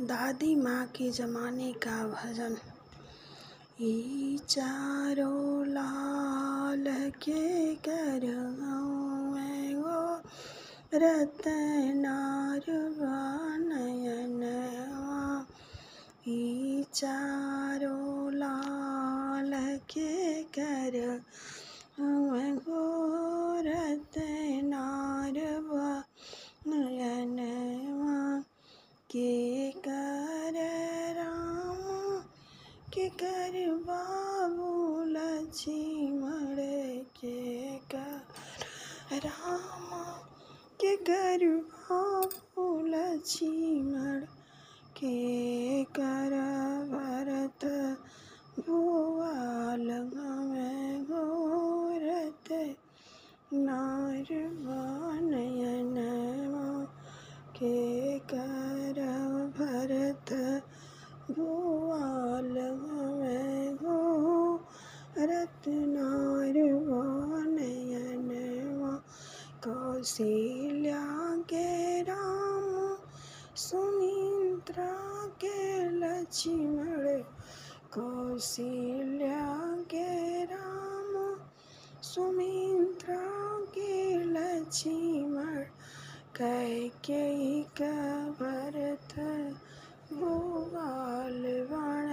दादी माँ के ज़माने का भजन। ई चारों लाल के कर में गो रतनार नयनवा। ई चारों लाल के कर में गो रतनार नयनवा। के कर राम के कर बाबू लक्ष्मण के कर राम के कर बाबू लक्ष्मण के कर भरत भुआल में घोरत नार नयनवा। के कर भरत भुआल में घोरत नार नयनवा। कौशल्या के राम सुमित्रा के लक्ष्मण। कौशल्या के राम सुमित्रा के लक्ष्मण। कैकेयी का भरत भुआल बन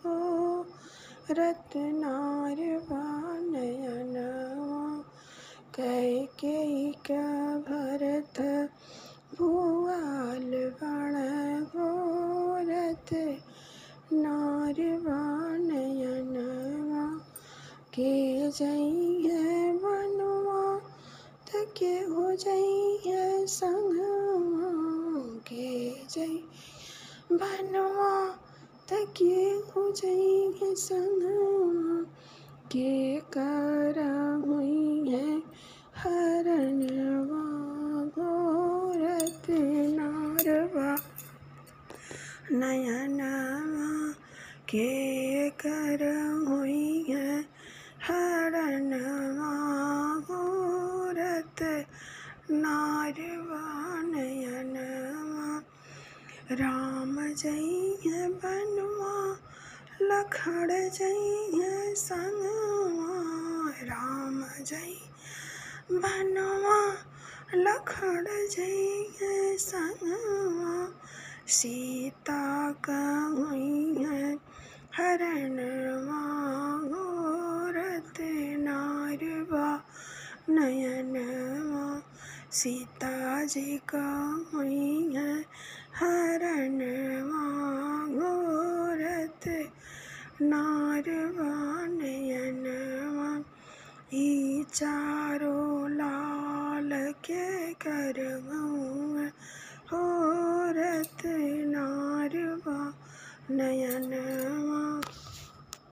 घोरत नार नयनवा। कैकेयी का भरत भुआल बन घोरत नार नयनवा। के जइहे बनवा के हो जइहे संगवा। के जइ बनवा के हो जइहे संगवा। के कर हुइहे हरणवा घोरत नारवा नयनवा। के कर हुइहे हरणवा घोरत नारवा नयनवा। राम जइहे बनवा लखन जइहे संगवा। राम जइहे बनवा लखन जइहे संगवा। सीता का हुइहे हरणवा घोरत नारवा नयनवा। सीता जी का हुइहे हरणवा घोरत नारवा नयनवा। ई चारों